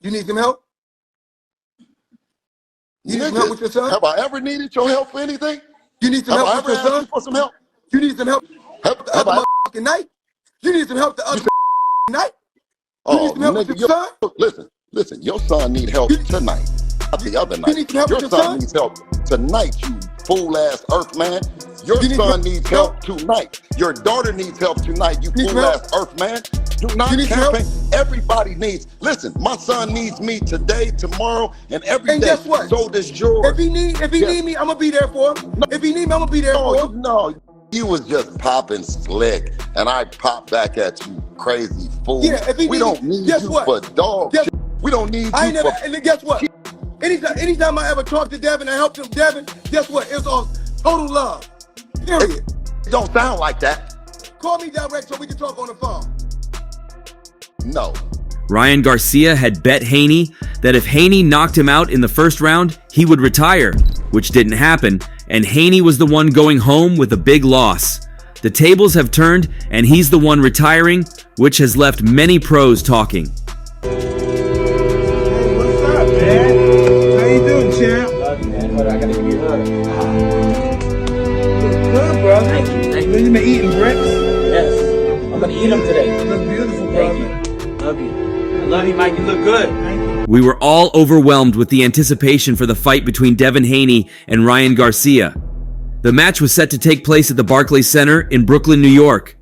You need some help? You need some help with your son? Have I ever needed your help for anything? You need some help with your son? For some help? You need some help the other motherfucking night? You need some help the other night? You need some help with your son? Listen, your son need help tonight, not the other night. You need some help with your son? Needs help tonight, you fool-ass earth man. Your son needs help tonight. Your daughter needs help tonight, you fool-ass earth man. Do not campaign. Everybody needs. Listen, my son needs me today, tomorrow, and every day. And guess what? So does yours. If he need me, I'm gonna be there for him. If he need me, I'm gonna be there for him. No, you was just popping slick, and I popped back at you, crazy fool. Yeah, if he we don't need you for dog shit. We don't need you for. And guess what? Anytime I ever talk to Devin and help him, Devin, guess what? It's all total love. Period. It don't sound like that. Call me direct so we can talk on the phone. No. Ryan Garcia had bet Haney that if Haney knocked him out in the first round, he would retire, which didn't happen, and Haney was the one going home with a big loss. The tables have turned, and he's the one retiring, which has left many pros talking. Hey, what's up, man? How you doing, champ? Love you, man. But I gotta give you a hug. Good, brother. Thank you. You been eating bricks? Yes. I'm gonna eat them today. You look beautiful, Thank brother. you. Love you. I love you, Mike. You look good. Thank you. We were all overwhelmed with the anticipation for the fight between Devin Haney and Ryan Garcia. The match was set to take place at the Barclays Center in Brooklyn, New York.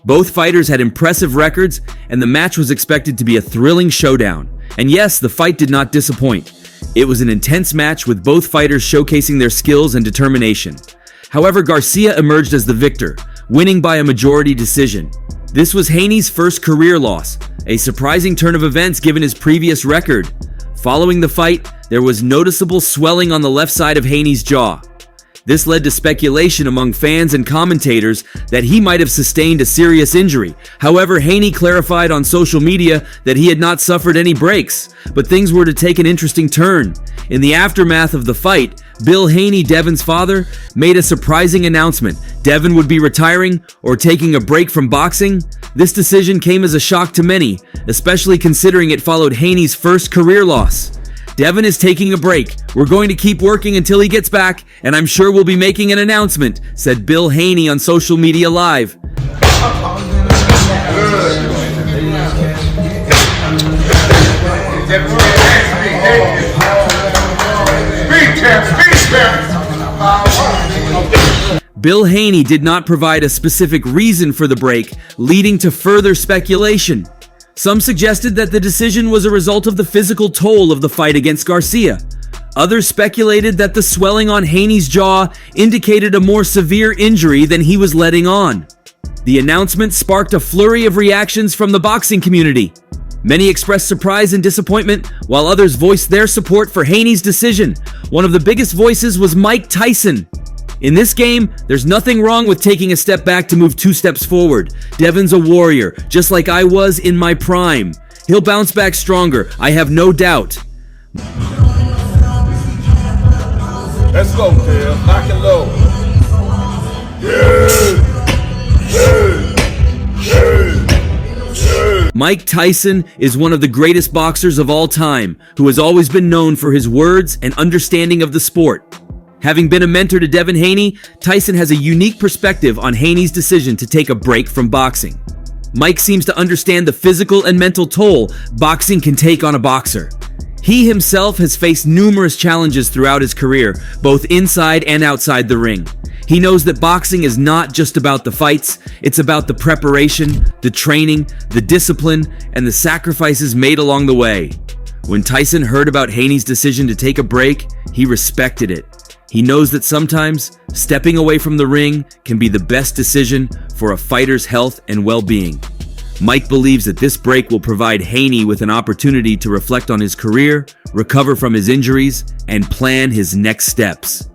Both fighters had impressive records, and the match was expected to be a thrilling showdown. And yes, the fight did not disappoint. It was an intense match with both fighters showcasing their skills and determination. However, Garcia emerged as the victor, winning by a majority decision. This was Haney's first career loss, a surprising turn of events given his previous record. Following the fight, there was noticeable swelling on the left side of Haney's jaw. This led to speculation among fans and commentators that he might have sustained a serious injury. However, Haney clarified on social media that he had not suffered any breaks, but things were to take an interesting turn. In the aftermath of the fight, Bill Haney, Devin's father, made a surprising announcement. Devin would be retiring or taking a break from boxing. This decision came as a shock to many, especially considering it followed Haney's first career loss. Devin is taking a break. We're going to keep working until he gets back, and I'm sure we'll be making an announcement, said Bill Haney on social media live. Bill Haney did not provide a specific reason for the break, leading to further speculation. Some suggested that the decision was a result of the physical toll of the fight against Garcia. Others speculated that the swelling on Haney's jaw indicated a more severe injury than he was letting on. The announcement sparked a flurry of reactions from the boxing community. Many expressed surprise and disappointment, while others voiced their support for Haney's decision. One of the biggest voices was Mike Tyson. In this game, there's nothing wrong with taking a step back to move 2 steps forward. Devin's a warrior, just like I was in my prime. He'll bounce back stronger, I have no doubt. Let's go, Kev. Lock it low. Mike Tyson is one of the greatest boxers of all time, who has always been known for his words and understanding of the sport. Having been a mentor to Devin Haney, Tyson has a unique perspective on Haney's decision to take a break from boxing. Mike seems to understand the physical and mental toll boxing can take on a boxer. He himself has faced numerous challenges throughout his career, both inside and outside the ring. He knows that boxing is not just about the fights, it's about the preparation, the training, the discipline, and the sacrifices made along the way. When Tyson heard about Haney's decision to take a break, he respected it. He knows that sometimes stepping away from the ring can be the best decision for a fighter's health and well-being. Mike believes that this break will provide Haney with an opportunity to reflect on his career, recover from his injuries, and plan his next steps.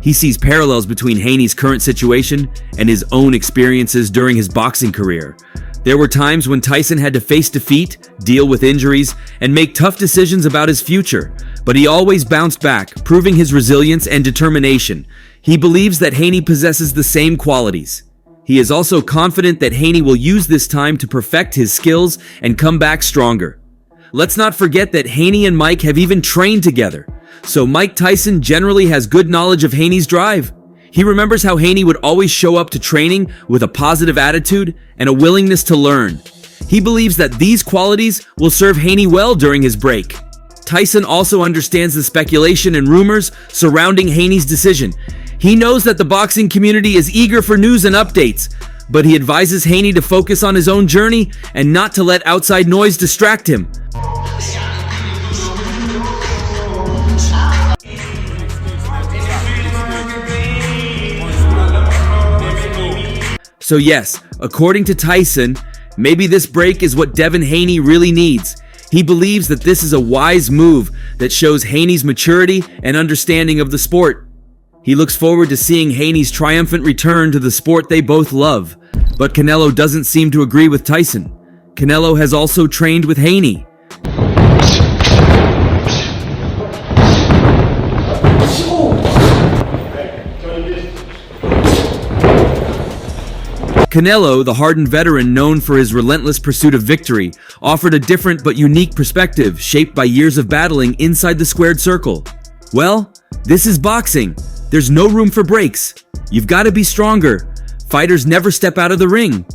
He sees parallels between Haney's current situation and his own experiences during his boxing career. There were times when Tyson had to face defeat, deal with injuries, and make tough decisions about his future, but he always bounced back, proving his resilience and determination. He believes that Haney possesses the same qualities. He is also confident that Haney will use this time to perfect his skills and come back stronger. Let's not forget that Haney and Mike have even trained together. So Mike Tyson generally has good knowledge of Haney's drive. He remembers how Haney would always show up to training with a positive attitude and a willingness to learn. He believes that these qualities will serve Haney well during his break. Tyson also understands the speculation and rumors surrounding Haney's decision. He knows that the boxing community is eager for news and updates, but he advises Haney to focus on his own journey and not to let outside noise distract him. So yes, according to Tyson, maybe this break is what Devin Haney really needs. He believes that this is a wise move that shows Haney's maturity and understanding of the sport. He looks forward to seeing Haney's triumphant return to the sport they both love. But Canelo doesn't seem to agree with Tyson. Canelo has also trained with Haney. Canelo, the hardened veteran known for his relentless pursuit of victory, offered a different but unique perspective shaped by years of battling inside the squared circle. Well, this is boxing. There's no room for breaks. You've got to be stronger. Fighters never step out of the ring.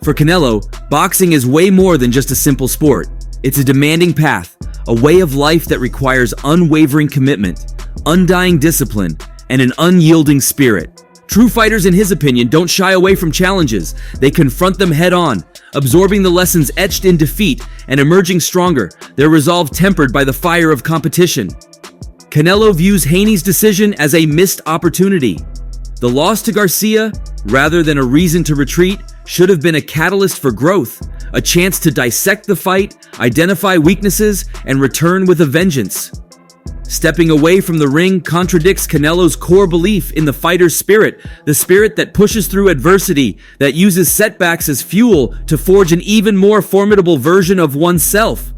For Canelo, boxing is way more than just a simple sport. It's a demanding path, a way of life that requires unwavering commitment, undying discipline, and an unyielding spirit. True fighters, in his opinion, don't shy away from challenges. They confront them head-on, absorbing the lessons etched in defeat and emerging stronger, their resolve tempered by the fire of competition. Canelo views Haney's decision as a missed opportunity. The loss to Garcia, rather than a reason to retreat, should have been a catalyst for growth, a chance to dissect the fight, identify weaknesses, and return with a vengeance. Stepping away from the ring contradicts Canelo's core belief in the fighter's spirit, the spirit that pushes through adversity, that uses setbacks as fuel to forge an even more formidable version of oneself.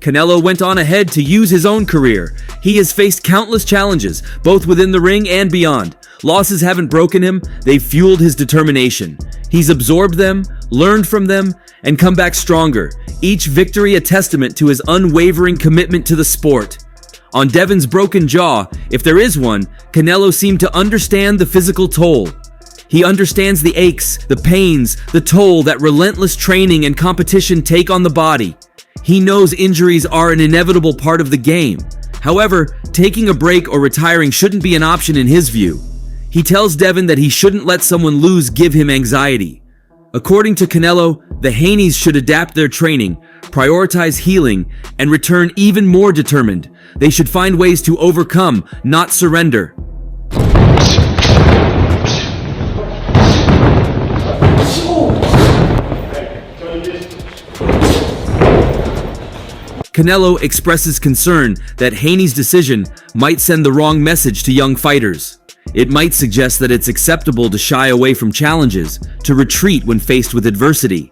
Canelo went on ahead to use his own career. He has faced countless challenges, both within the ring and beyond. Losses haven't broken him, they've fueled his determination. He's absorbed them, learned from them, and come back stronger, each victory a testament to his unwavering commitment to the sport. On Devin's broken jaw, if there is one, Canelo seemed to understand the physical toll. He understands the aches, the pains, the toll that relentless training and competition take on the body. He knows injuries are an inevitable part of the game. However, taking a break or retiring shouldn't be an option in his view. He tells Devin that he shouldn't let someone lose give him anxiety. According to Canelo, the Haneys should adapt their training, prioritize healing, and return even more determined. They should find ways to overcome, not surrender. Canelo expresses concern that Haney's decision might send the wrong message to young fighters. It might suggest that it's acceptable to shy away from challenges, to retreat when faced with adversity.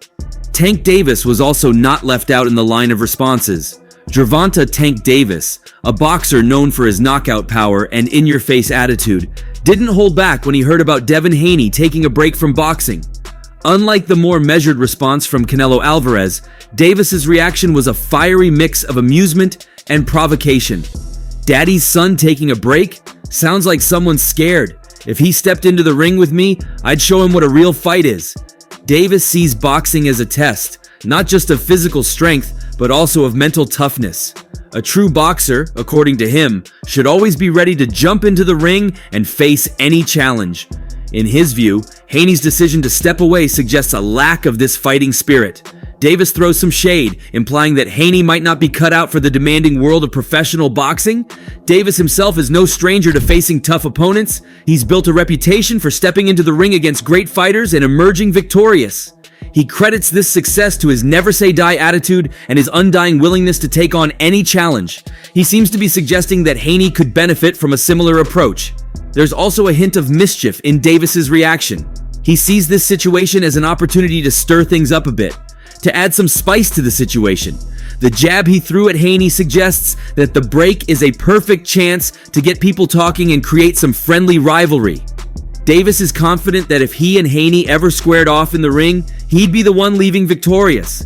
Tank Davis was also not left out in the line of responses. Gervonta "Tank" Davis, a boxer known for his knockout power and in-your-face attitude, didn't hold back when he heard about Devin Haney taking a break from boxing. Unlike the more measured response from Canelo Alvarez, Davis's reaction was a fiery mix of amusement and provocation. Daddy's son taking a break? Sounds like someone's scared. If he stepped into the ring with me, I'd show him what a real fight is. Davis sees boxing as a test, not just of physical strength, but also of mental toughness. A true boxer, according to him, should always be ready to jump into the ring and face any challenge. In his view, Haney's decision to step away suggests a lack of this fighting spirit. Davis throws some shade, implying that Haney might not be cut out for the demanding world of professional boxing. Davis himself is no stranger to facing tough opponents. He's built a reputation for stepping into the ring against great fighters and emerging victorious. He credits this success to his never-say-die attitude and his undying willingness to take on any challenge. He seems to be suggesting that Haney could benefit from a similar approach. There's also a hint of mischief in Davis's reaction. He sees this situation as an opportunity to stir things up a bit. to add some spice to the situation. The jab he threw at Haney suggests that the break is a perfect chance to get people talking and create some friendly rivalry. Davis is confident that if he and Haney ever squared off in the ring, he'd be the one leaving victorious.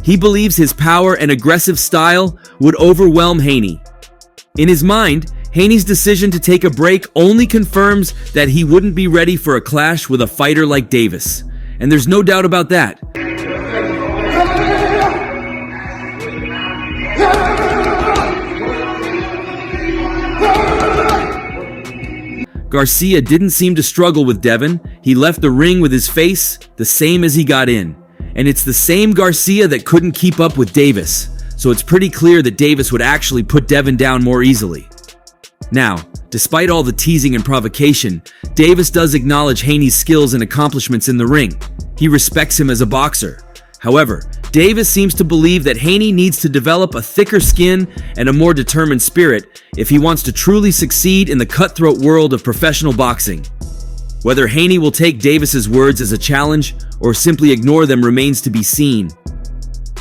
He believes his power and aggressive style would overwhelm Haney. In his mind, Haney's decision to take a break only confirms that he wouldn't be ready for a clash with a fighter like Davis. And there's no doubt about that. Garcia didn't seem to struggle with Devin. He left the ring with his face the same as he got in. And it's the same Garcia that couldn't keep up with Davis. So it's pretty clear that Davis would actually put Devin down more easily. Now, despite all the teasing and provocation, Davis does acknowledge Haney's skills and accomplishments in the ring. He respects him as a boxer. However, Davis seems to believe that Haney needs to develop a thicker skin and a more determined spirit if he wants to truly succeed in the cutthroat world of professional boxing. Whether Haney will take Davis's words as a challenge or simply ignore them remains to be seen.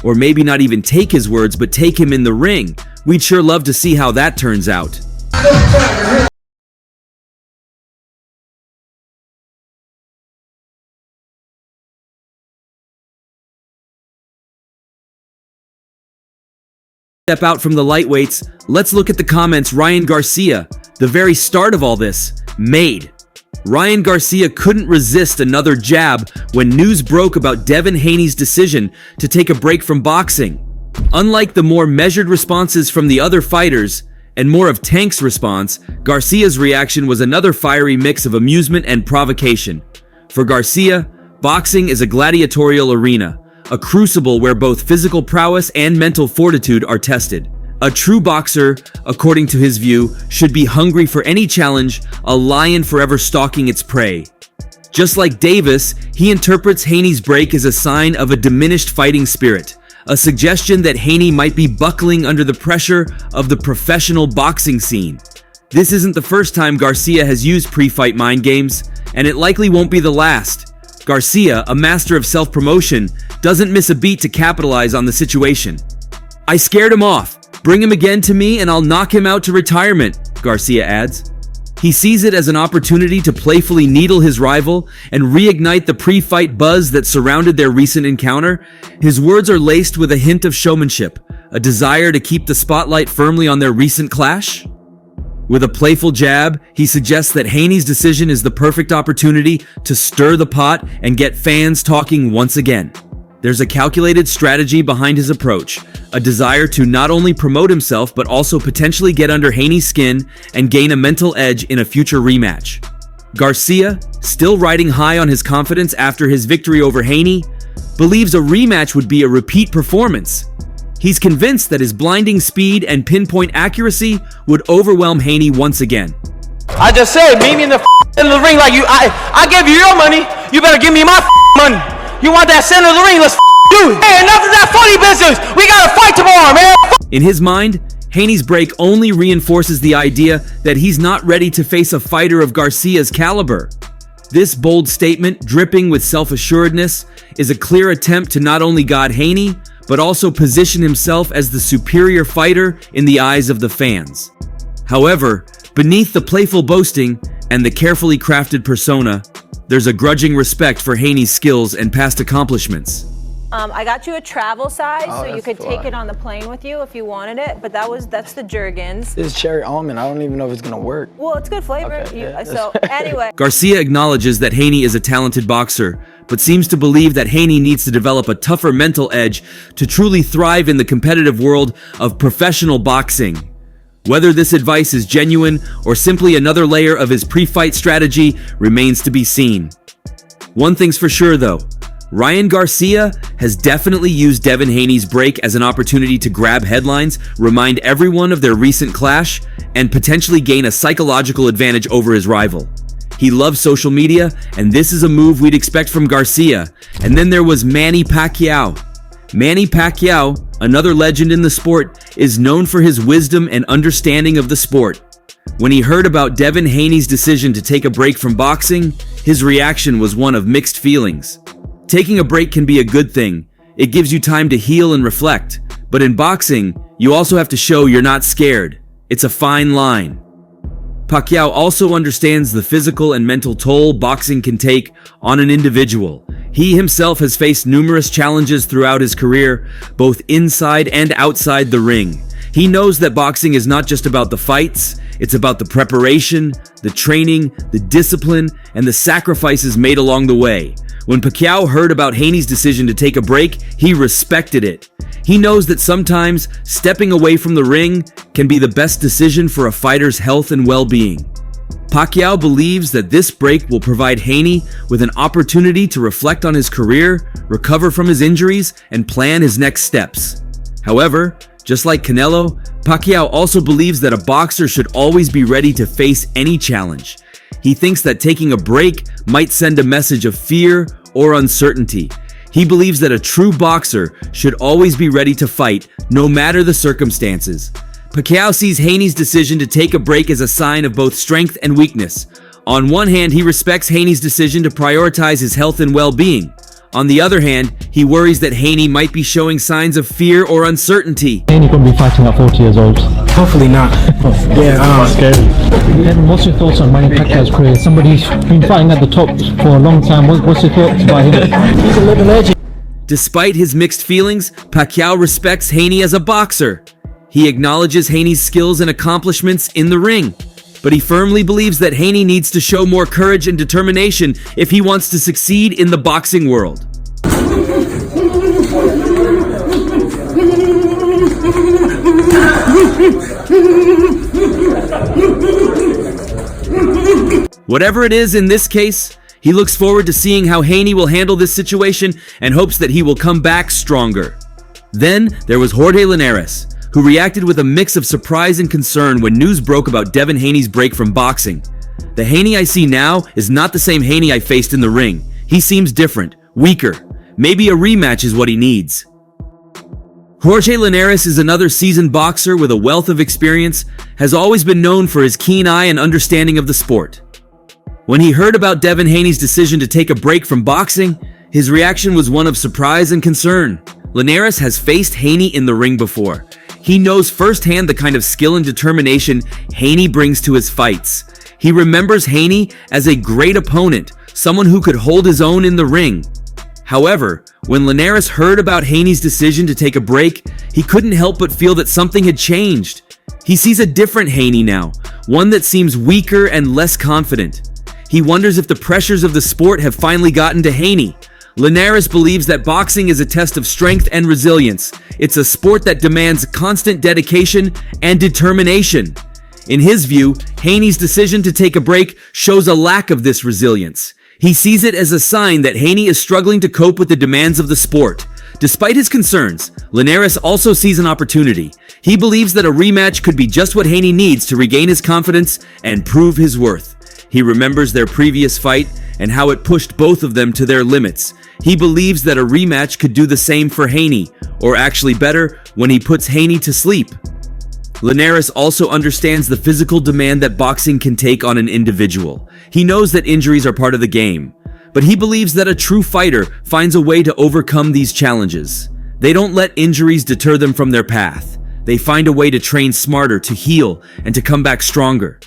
Or maybe not even take his words, but take him in the ring. We'd sure love to see how that turns out. Step out from the lightweights, let's look at the comments Ryan Garcia, the very start of all this, made. Ryan Garcia couldn't resist another jab when news broke about Devin Haney's decision to take a break from boxing. Unlike the more measured responses from the other fighters, and more of Tank's response, Garcia's reaction was another fiery mix of amusement and provocation. For Garcia, boxing is a gladiatorial arena, a crucible where both physical prowess and mental fortitude are tested. A true boxer, according to his view, should be hungry for any challenge, a lion forever stalking its prey. Just like Davis, he interprets Haney's break as a sign of a diminished fighting spirit, a suggestion that Haney might be buckling under the pressure of the professional boxing scene. This isn't the first time Garcia has used pre-fight mind games, and it likely won't be the last. Garcia, a master of self-promotion, doesn't miss a beat to capitalize on the situation. "I scared him off. Bring him again to me and I'll knock him out to retirement," Garcia adds. He sees it as an opportunity to playfully needle his rival and reignite the pre-fight buzz that surrounded their recent encounter. His words are laced with a hint of showmanship, a desire to keep the spotlight firmly on their recent clash. With a playful jab, he suggests that Haney's decision is the perfect opportunity to stir the pot and get fans talking once again. There's a calculated strategy behind his approach, a desire to not only promote himself but also potentially get under Haney's skin and gain a mental edge in a future rematch. Garcia, still riding high on his confidence after his victory over Haney, believes a rematch would be a repeat performance. He's convinced that his blinding speed and pinpoint accuracy would overwhelm Haney once again. I just said, meet me in the ring like you. I gave you your money. You better give me my money. You want that center of the ring? Let's do it. Hey, enough of that funny business. We gotta fight tomorrow, man. In his mind, Haney's break only reinforces the idea that he's not ready to face a fighter of Garcia's caliber. This bold statement, dripping with self-assuredness, is a clear attempt to not only guard Haney, but also position himself as the superior fighter in the eyes of the fans. However, beneath the playful boasting and the carefully crafted persona, there's a grudging respect for Haney's skills and past accomplishments. I got you a travel size, so you could take it on the plane with you if you wanted it, but that's the Jergens. This is cherry almond. I don't even know if it's gonna work. Well, it's good flavor. Okay, So anyway. Garcia acknowledges that Haney is a talented boxer, but seems to believe that Haney needs to develop a tougher mental edge to truly thrive in the competitive world of professional boxing. Whether this advice is genuine or simply another layer of his pre-fight strategy remains to be seen. One thing's for sure though, Ryan Garcia has definitely used Devin Haney's break as an opportunity to grab headlines, remind everyone of their recent clash, and potentially gain a psychological advantage over his rival. He loves social media, and this is a move we'd expect from Garcia. And then there was Manny Pacquiao. Manny Pacquiao, another legend in the sport, is known for his wisdom and understanding of the sport. When he heard about Devin Haney's decision to take a break from boxing, his reaction was one of mixed feelings. Taking a break can be a good thing. It gives you time to heal and reflect. But in boxing, you also have to show you're not scared. It's a fine line. Pacquiao also understands the physical and mental toll boxing can take on an individual. He himself has faced numerous challenges throughout his career, both inside and outside the ring. He knows that boxing is not just about the fights, it's about the preparation, the training, the discipline, and the sacrifices made along the way. When Pacquiao heard about Haney's decision to take a break, he respected it. He knows that sometimes stepping away from the ring can be the best decision for a fighter's health and well-being. Pacquiao believes that this break will provide Haney with an opportunity to reflect on his career, recover from his injuries, and plan his next steps. However, just like Canelo, Pacquiao also believes that a boxer should always be ready to face any challenge. He thinks that taking a break might send a message of fear or uncertainty. He believes that a true boxer should always be ready to fight, no matter the circumstances. Pacquiao sees Haney's decision to take a break as a sign of both strength and weakness. On one hand, he respects Haney's decision to prioritize his health and well-being. On the other hand, he worries that Haney might be showing signs of fear or uncertainty. Haney gonna be fighting at 40 years old. Hopefully not. Scary. Devin, what's your thoughts on Manny Pacquiao's career? Somebody who's been fighting at the top for a long time. What's your thoughts about him? He's a living legend. Despite his mixed feelings, Pacquiao respects Haney as a boxer. He acknowledges Haney's skills and accomplishments in the ring, but he firmly believes that Haney needs to show more courage and determination if he wants to succeed in the boxing world. Whatever it is in this case, he looks forward to seeing how Haney will handle this situation and hopes that he will come back stronger. Then there was Jorge Linares, who reacted with a mix of surprise and concern when news broke about Devin Haney's break from boxing. The Haney I see now is not the same Haney I faced in the ring. He seems different, weaker. Maybe a rematch is what he needs. Jorge Linares is another seasoned boxer with a wealth of experience, has always been known for his keen eye and understanding of the sport. When he heard about Devin Haney's decision to take a break from boxing, his reaction was one of surprise and concern. Linares has faced Haney in the ring before. He knows firsthand the kind of skill and determination Haney brings to his fights. He remembers Haney as a great opponent, someone who could hold his own in the ring. However, when Linares heard about Haney's decision to take a break, he couldn't help but feel that something had changed. He sees a different Haney now, one that seems weaker and less confident. He wonders if the pressures of the sport have finally gotten to Haney. Linares believes that boxing is a test of strength and resilience. It's a sport that demands constant dedication and determination. In his view, Haney's decision to take a break shows a lack of this resilience. He sees it as a sign that Haney is struggling to cope with the demands of the sport. Despite his concerns, Linares also sees an opportunity. He believes that a rematch could be just what Haney needs to regain his confidence and prove his worth. He remembers their previous fight and how it pushed both of them to their limits. He believes that a rematch could do the same for Haney, or actually better, when he puts Haney to sleep. Linares also understands the physical demand that boxing can take on an individual. He knows that injuries are part of the game, but he believes that a true fighter finds a way to overcome these challenges. They don't let injuries deter them from their path. They find a way to train smarter, to heal, and to come back stronger.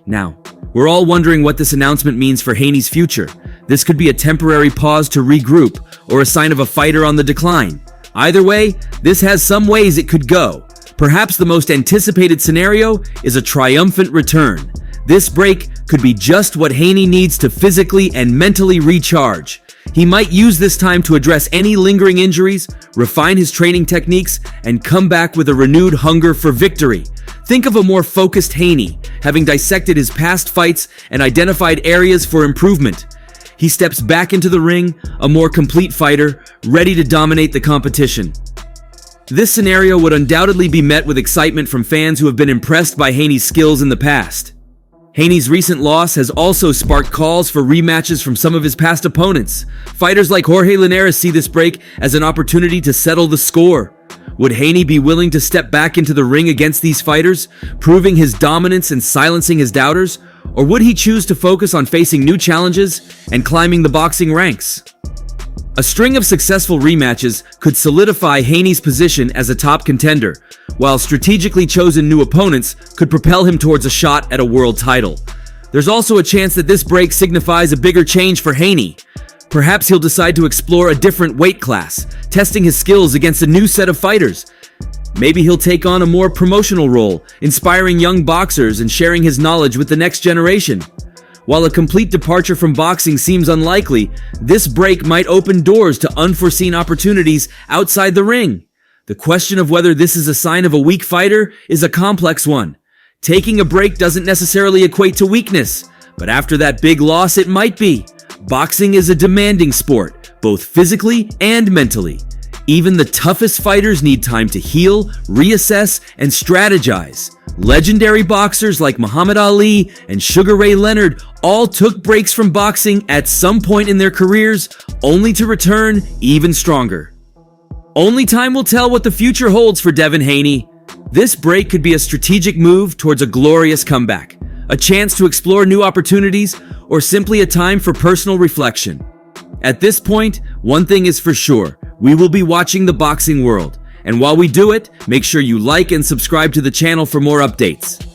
Now, we're all wondering what this announcement means for Haney's future. This could be a temporary pause to regroup, or a sign of a fighter on the decline. Either way, this has some ways it could go. Perhaps the most anticipated scenario is a triumphant return. This break could be just what Haney needs to physically and mentally recharge. He might use this time to address any lingering injuries, refine his training techniques, and come back with a renewed hunger for victory. Think of a more focused Haney, having dissected his past fights and identified areas for improvement. He steps back into the ring, a more complete fighter, ready to dominate the competition. This scenario would undoubtedly be met with excitement from fans who have been impressed by Haney's skills in the past. Haney's recent loss has also sparked calls for rematches from some of his past opponents. Fighters like Jorge Linares see this break as an opportunity to settle the score. Would Haney be willing to step back into the ring against these fighters, proving his dominance and silencing his doubters? Or would he choose to focus on facing new challenges and climbing the boxing ranks? A string of successful rematches could solidify Haney's position as a top contender, while strategically chosen new opponents could propel him towards a shot at a world title. There's also a chance that this break signifies a bigger change for Haney. Perhaps he'll decide to explore a different weight class, testing his skills against a new set of fighters. Maybe he'll take on a more promotional role, inspiring young boxers and sharing his knowledge with the next generation. While a complete departure from boxing seems unlikely, this break might open doors to unforeseen opportunities outside the ring. The question of whether this is a sign of a weak fighter is a complex one. Taking a break doesn't necessarily equate to weakness, but after that big loss, it might be. Boxing is a demanding sport, both physically and mentally. Even the toughest fighters need time to heal, reassess, and strategize. Legendary boxers like Muhammad Ali and Sugar Ray Leonard all took breaks from boxing at some point in their careers, only to return even stronger. Only time will tell what the future holds for Devin Haney. This break could be a strategic move towards a glorious comeback, a chance to explore new opportunities, or simply a time for personal reflection. At this point, one thing is for sure, we will be watching the boxing world. And while we do it, make sure you like and subscribe to the channel for more updates.